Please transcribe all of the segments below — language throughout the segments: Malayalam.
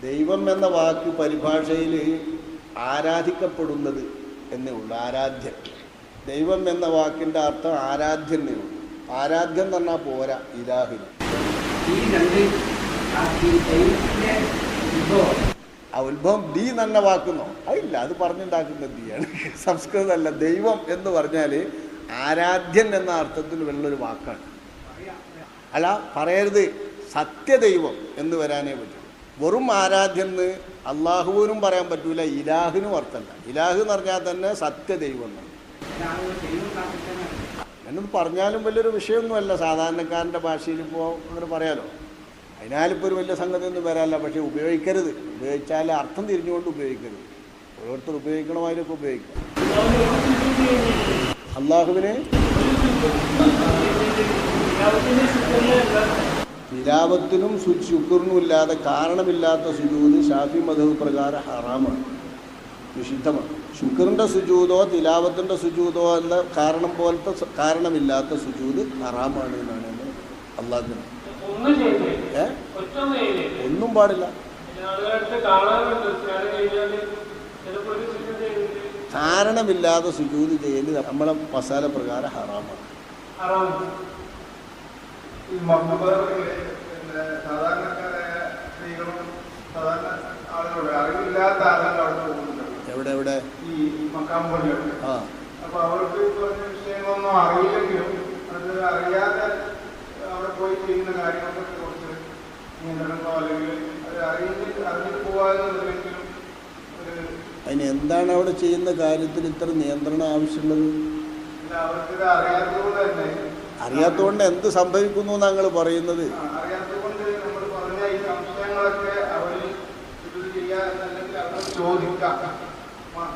ദൈവം എന്ന വാക്ക് പരിഭാഷയിൽ ആരാധിക്കപ്പെടുന്നത് എന്നേ ഉള്ളൂ. ആരാധ്യൻ. ദൈവം എന്ന വാക്കിൻ്റെ അർത്ഥം ആരാധ്യൻ എന്നേ ഉള്ളൂ. ആരാധ്യം എന്ന് പറഞ്ഞാൽ പോരാ, ഇലാഹിന്. ആ ഉത്ഭവം ദീ തന്നെ വാക്കുന്നോ? അതില്ല, അത് പറഞ്ഞുണ്ടാക്കുന്ന ദീയാണ്, സംസ്കൃതമല്ല. ദൈവം എന്ന് പറഞ്ഞാൽ ആരാധ്യൻ എന്ന അർത്ഥത്തിൽ ഉള്ളൊരു വാക്കാണ്. അല്ല, പറയരുത് സത്യദൈവം എന്ന് വരാനേ പറ്റൂ. വെറും ആരാധ്യൻ എന്ന് അള്ളാഹുവിനും പറയാൻ പറ്റൂല, ഇലാഹിനും അർത്ഥമല്ല. ഇലാഹ് എന്ന് പറഞ്ഞാൽ തന്നെ സത്യദൈവം എന്നാണ്. എന്നൊന്നും പറഞ്ഞാലും വലിയൊരു വിഷയമൊന്നുമല്ല. സാധാരണക്കാരൻ്റെ ഭാഷയിൽ ഇപ്പോൾ അങ്ങനെ പറയാലോ. അതിനാലിപ്പോൾ ഒരു വലിയ സംഗതിയൊന്നും വരാനില്ല. പക്ഷേ ഉപയോഗിക്കരുത്. ഉപയോഗിച്ചാൽ അർത്ഥം തിരിഞ്ഞുകൊണ്ട് ഉപയോഗിക്കരുത്. ഓരോരുത്തർ ഉപയോഗിക്കണമായൊക്കെ ഉപയോഗിക്കാം. അള്ളാഹുവിനെ തിലാവത്തിനും ശുക്റിനും ഇല്ലാതെ കാരണമില്ലാത്ത സുജൂദ് ഷാഫി മദ്ഹബ് പ്രകാരം ഹറാമാണ്, നിഷിദ്ധമാണ്. ശുക്റിൻ്റെ സുജൂദോ തിലാവത്തിൻ്റെ സുജൂദോ എന്ന കാരണം പോലത്തെ കാരണമില്ലാത്ത സുജൂദ് ഹറാമാണ് എന്നാണ് അള്ളാഹുവിന്. ഒന്നും പാടില്ല. കാരണമില്ലാതെ സുജൂദ് ചെയ്യൽ നമ്മളെ മസാല പ്രകാരം ഹറാമാണ്. എവിടെ എവിടെ ആ അപ്പൊ അവർക്ക് വിഷയങ്ങളൊന്നും അറിയില്ലെങ്കിലും അത് അറിയാതെ അവിടെ പോയി ചെയ്യുന്ന കാര്യങ്ങളെ കുറിച്ച് നിയന്ത്രണമോ അല്ലെങ്കിൽ അത് അറിഞ്ഞിട്ട് പോകാതെങ്കിലും അതിന് എന്താണ് അവിടെ ചെയ്യുന്ന കാര്യത്തിൽ ഇത്ര നിയന്ത്രണം ആവശ്യമുള്ളത്? അവർക്കിത് അറിയാത്തതുകൊണ്ട് തന്നെ, അറിയാത്തതുകൊണ്ട് എന്ത് സംഭവിക്കുന്നു ഞങ്ങൾ പറയുന്നത്? അറിയാത്തതുകൊണ്ട് നമ്മൾ പറഞ്ഞ ഈ സംശയങ്ങളൊക്കെ അവരിൽ ഇത് ചെയ്യാൻ അല്ലെങ്കിൽ അവർ ചോദിക്കാം,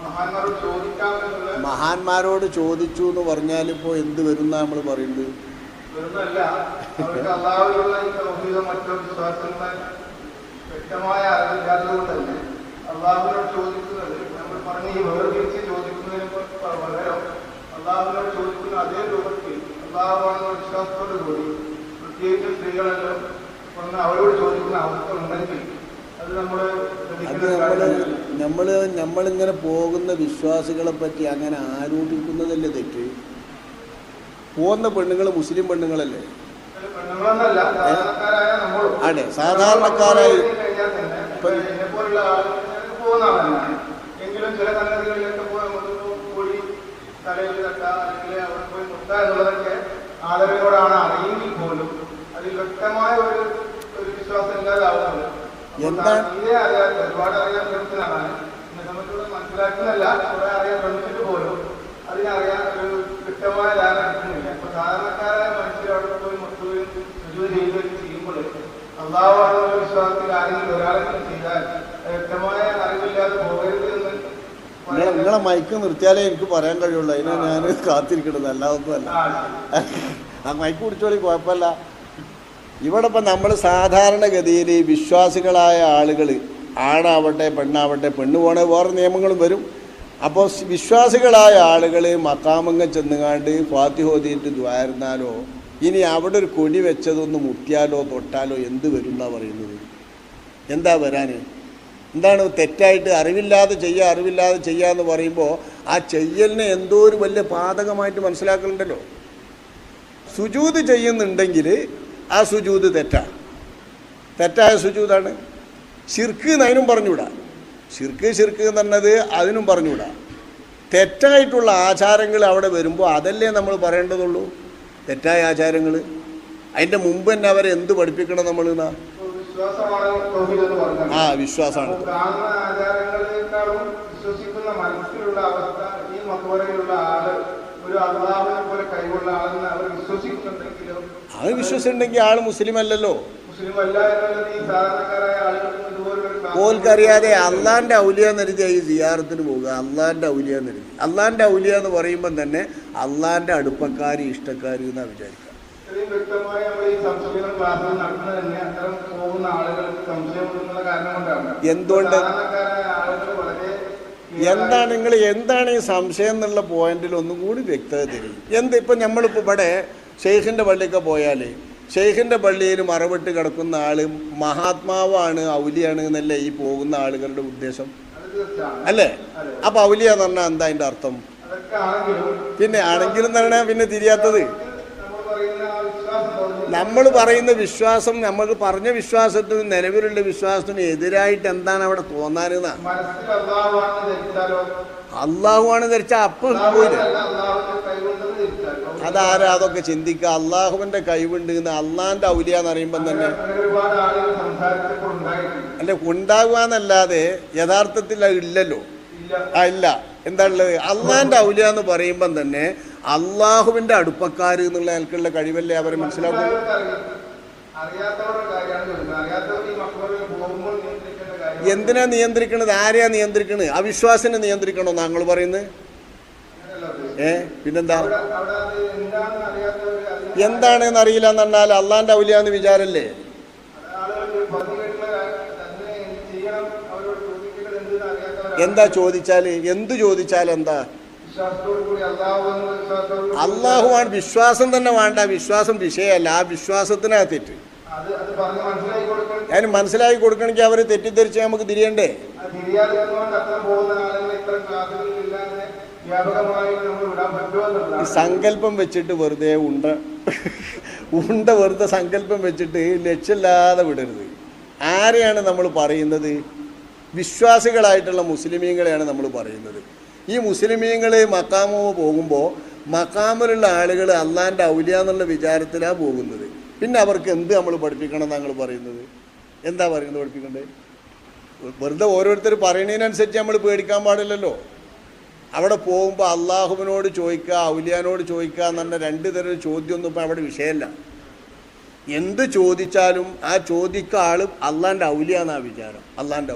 മഹാന്മാരോട് ചോദിക്കാം എന്നുള്ള. മഹാന്മാരോട് ചോദിച്ചു എന്ന് പറഞ്ഞാലിപ്പോൾ എന്ത് വരുന്ന നമ്മൾ പറയുന്നത്? വരുന്നല്ല, അവർക്ക് അള്ളാഹുവിലുള്ള ഈ തൗഹീദും മറ്റു വിശ്വാസങ്ങളെ വ്യക്തമായ അറിവില്ലാത്തതുകൊണ്ട് തന്നെ അള്ളാഹുവിനോട് ചോദിക്കുന്നത് നമ്മൾ പറഞ്ഞ ഈ വേർതിരിച്ച് ചോദിക്കുന്നതിന് പകരം അള്ളാഹുവിനോട് ചോദിക്കുന്ന അതേ രൂപത്തിൽ അള്ളാഹുവാണെന്ന വിശ്വാസത്തോടു കൂടി പ്രത്യേകിച്ച് സ്ത്രീകളെല്ലാം പറഞ്ഞ അവരോട് ചോദിക്കുന്ന അവസ്ഥ ഉണ്ടെങ്കിൽ അത് നമ്മളിങ്ങനെ പോകുന്ന വിശ്വാസികളെ പറ്റി അങ്ങനെ ആരോപിക്കുന്നതല്ലേ തെറ്റ്? പോകുന്ന പെണ്ണുങ്ങൾ മുസ്ലിം പെണ്ണുങ്ങളല്ലേ? അതെ, സാധാരണക്കാരായി എങ്കിലും ചില സംഗതികളിലൊക്കെ കൂടി തലയിൽ തട്ട അല്ലെങ്കിൽ അവിടെ പോയി മുട്ട എന്നുള്ളതൊക്കെ ആദരവോടാണ് അറിയെങ്കിൽ പോലും അതിൽ വ്യക്തമായ ഒരു വിശ്വാസം ഇല്ലാതാവുന്നത്. ഇതേ അറിയാൻ ഒരുപാട് അറിയാൻ ശ്രമിച്ചതാണ്, എന്നെ സംബന്ധിച്ചോടെ മനസ്സിലാക്കുന്നല്ല, കുറെ അറിയാൻ ശ്രമിച്ചിട്ട് പോലും അതിനറിയാൻ ഒരു വ്യക്തമായ ധാരണ കിട്ടുന്നില്ല. അപ്പൊ സാധാരണക്കാരായ മനുഷ്യർ അവിടെ പോയി മുട്ടുകയും ചെയ്യുകയും ചെയ്യുമ്പോൾ അള്ളാഹുവാണെന്നുള്ള വിശ്വാസത്തിൽ ആരെങ്കിലും ഒരാളെങ്കിലും ചെയ്താൽ വ്യക്തമായ അറിവില്ലാതെ പോകരുത് എന്ന്. നിങ്ങളെ മൈക്ക് നിർത്തിയാലേ എനിക്ക് പറയാൻ കഴിയുള്ളൂ. അതിനെ ഞാൻ കാത്തിരിക്കണത്, അല്ലാതൊന്നുമല്ല. ആ മൈക്ക് പിടിച്ചോളി, കുഴപ്പമില്ല. ഇവിടെ ഇപ്പം നമ്മൾ സാധാരണഗതിയിൽ വിശ്വാസികളായ ആളുകൾ, ആണാവട്ടെ പെണ്ണാവട്ടെ, പെണ്ണ് പോണേ വേറെ നിയമങ്ങളും വരും. അപ്പോൾ വിശ്വാസികളായ ആളുകൾ മക്കാമങ്ങ ചെന്നുകാണ്ട് ഫാത്തിഹ ഓതിയിട്ട് ദ്വാരുന്നാലോ ഇനി അവിടെ ഒരു കൊടി വെച്ചതൊന്ന് മുട്ടിയാലോ തൊട്ടാലോ എന്ത് വരും എന്നാണ് പറയുന്നത്? എന്താ വരാൻ? എന്താണ് തെറ്റായിട്ട് അറിവില്ലാതെ ചെയ്യാന്ന് പറയുമ്പോൾ ആ ചെയ്യലിനെ എന്തോ ഒരു വലിയ പാതകമായിട്ട് മനസ്സിലാക്കലുണ്ടല്ലോ. സുജൂദ് ചെയ്യുന്നുണ്ടെങ്കിൽ ആ സുജൂദ് തെറ്റായ സുജൂദാണ്. ശിർക്ക് അതിനും പറഞ്ഞുകൂടാ. ശിർക്ക് എന്ന് പറഞ്ഞത് അതിനും പറഞ്ഞുകൂടാ. തെറ്റായിട്ടുള്ള ആചാരങ്ങൾ അവിടെ വരുമ്പോൾ അതല്ലേ നമ്മൾ പറയേണ്ടതുള്ളൂ. തെറ്റായ ആചാരങ്ങൾ അതിൻ്റെ മുമ്പ് തന്നെ അവരെ എന്ത് പഠിപ്പിക്കണം നമ്മൾ? ആ വിശ്വാസമാണ്. അത് വിശ്വസിച്ചുണ്ടെങ്കിൽ ആള് മുസ്ലിം അല്ലല്ലോ. ഓൽക്കറിയാതെ അള്ളാന്റെ ഔലിയാന്ന് കരുതി ഈ സിയാറത്തിന് പോവുക. അള്ളാന്റെ ഔലിയാന്ന് കരുതി. അള്ളാന്റെ ഔലിയ എന്ന് പറയുമ്പം തന്നെ അള്ളാന്റെ അടുപ്പക്കാര് ഇഷ്ടക്കാര് എന്നാ വിചാരിക്കുക. എന്തുകൊണ്ട്? എന്താണ് ഈ സംശയം എന്നുള്ള പോയിന്റിൽ ഒന്നും കൂടി വ്യക്തത തരും. ഇപ്പം നമ്മളിപ്പോൾ ഇവിടെ ഷെയ്ഖിൻ്റെ പള്ളിയൊക്കെ പോയാൽ ഷെയ്ഖിൻ്റെ പള്ളിയിൽ മറവിട്ട് കിടക്കുന്ന ആൾ മഹാത്മാവാണ് ഔലിയാണ് എന്നല്ലേ ഈ പോകുന്ന ആളുകളുടെ ഉദ്ദേശം അല്ലേ? അപ്പം ഔലിയ എന്ന് പറഞ്ഞാൽ എന്താ അതിൻ്റെ അർത്ഥം? പിന്നെ ആണെങ്കിലും എന്ന് പറഞ്ഞാൽ പിന്നെ തിരിയാത്തത് നമ്മൾ പറയുന്ന വിശ്വാസം, നമ്മൾ പറഞ്ഞ വിശ്വാസത്തിന്, നിലവിലുള്ള വിശ്വാസത്തിന് എതിരായിട്ട് എന്താണ് അവിടെ തോന്നാനെന്നാ? അള്ളാഹുവാണ് ധരിച്ചാൽ അപ്പം പോയില്ല. അതാരാ അതൊക്കെ ചിന്തിക്കുക? അള്ളാഹുവിൻ്റെ കഴിവുണ്ട് എന്ന് അള്ളാഹിൻ്റെ ഔലിയ എന്ന് പറയുമ്പം തന്നെ അല്ല ഉണ്ടാകുക എന്നല്ലാതെ യഥാർത്ഥത്തിൽ അത് ഇല്ലല്ലോ. ഇല്ല. എന്താ ഉള്ളത്? അള്ളാഹിൻ്റെ ഔലിയ എന്ന് പറയുമ്പം തന്നെ അള്ളാഹുവിൻ്റെ അടുപ്പക്കാർ എന്നുള്ള നിലക്കുള്ള കഴിവല്ലേ അവരെ മനസ്സിലാക്കുന്നത്. എന്തിനാ നിയന്ത്രിക്കണത്? ആരെയാ നിയന്ത്രിക്കണത്? അവിശ്വാസിനെ നിയന്ത്രിക്കണോ താങ്കൾ പറയുന്നത്? പിന്നെന്താ? എന്താണെന്ന് അറിയില്ല എന്ന് പറഞ്ഞാൽ അള്ളാഹിൻ്റെ ഔലിയാന്ന് വിചാരല്ലേ? എന്താ ചോദിച്ചാൽ എന്ത് ചോദിച്ചാൽ എന്താ? അള്ളാഹുവാണ്. വിശ്വാസം തന്നെ വേണ്ട. വിശ്വാസം വിഷയമല്ല. ആ വിശ്വാസത്തിനാ തെറ്റ്. അതിന് മനസ്സിലാക്കി കൊടുക്കണമെങ്കിൽ അവർ തെറ്റിദ്ധരിച്ച് നമുക്ക് തിരിയണ്ടേ? സങ്കല്പം വെച്ചിട്ട് വെറുതെ വെറുതെ സങ്കല്പം വെച്ചിട്ട് ലക്ഷ്യമില്ലാതെ വിടരുത്. ആരെയാണ് നമ്മൾ പറയുന്നത്? വിശ്വാസികളായിട്ടുള്ള മുസ്ലിമീങ്ങളെയാണ് നമ്മൾ പറയുന്നത്. ഈ മുസ്ലിമീങ്ങൾ മക്കാമോ പോകുമ്പോൾ മക്കാമിലുള്ള ആളുകൾ അള്ളാഹിൻ്റെ ഔലിയ എന്നുള്ള വിചാരത്തിലാണ് പോകുന്നത്. പിന്നെ അവർക്ക് എന്ത് നമ്മൾ പഠിപ്പിക്കണം എന്നാണ് പറയുന്നത്? എന്താ പറയുന്നത് പഠിപ്പിക്കണ്ടേ? വെറുതെ ഓരോരുത്തർ പറയുന്നതിനനുസരിച്ച് നമ്മൾ പേടിക്കാൻ പാടില്ലല്ലോ. അവിടെ പോകുമ്പോൾ അള്ളാഹുവിനോട് ചോദിക്കുക, ഔലിയാനോട് ചോദിക്കുക എന്ന് പറഞ്ഞ രണ്ട് തരം ചോദ്യമൊന്നും ഇപ്പം അവിടെ വിഷയമല്ല. എന്ത് ചോദിച്ചാലും ആ ചോദിക്ക ആൾ അള്ളാഹിൻ്റെ ഔലിയ എന്നാണ് വിചാരം. അള്ളാഹിൻ്റെ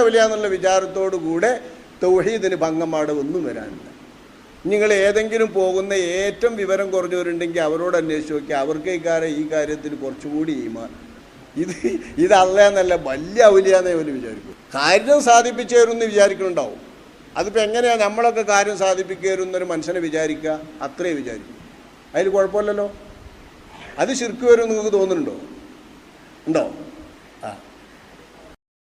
ഔലിയ എന്നുള്ള വിചാരത്തോടു കൂടെ തൗഹീദിന് ഭംഗമാടെ ഒന്നും വരാനില്ല. നിങ്ങൾ ഏതെങ്കിലും പോകുന്ന ഏറ്റവും വിവരം കുറഞ്ഞവരുണ്ടെങ്കിൽ അവരോട് അന്വേഷിച്ച് നോക്കിയാൽ അവർക്ക് ഈ കാര്യത്തിൽ കുറച്ചുകൂടി ഈമാൻ. ഇത് അള്ളാന്നല്ല, വലിയ ഔലിയാന്നേ അവർ വിചാരിക്കും. കാര്യം സാധിപ്പിച്ചു തരുമെന്ന് വിചാരിക്കുന്നുണ്ടാവും. അതിപ്പോൾ എങ്ങനെയാണ് നമ്മളൊക്കെ കാര്യം സാധിപ്പിച്ചു തരുന്നൊരു മനുഷ്യനെ വിചാരിക്കുക? അത്രേ വിചാരിക്കും. അതിൽ കുഴപ്പമില്ലല്ലോ. അത് ശിർക്ക് വരും നിങ്ങൾക്ക് തോന്നുന്നുണ്ടോ? ഉണ്ടോ?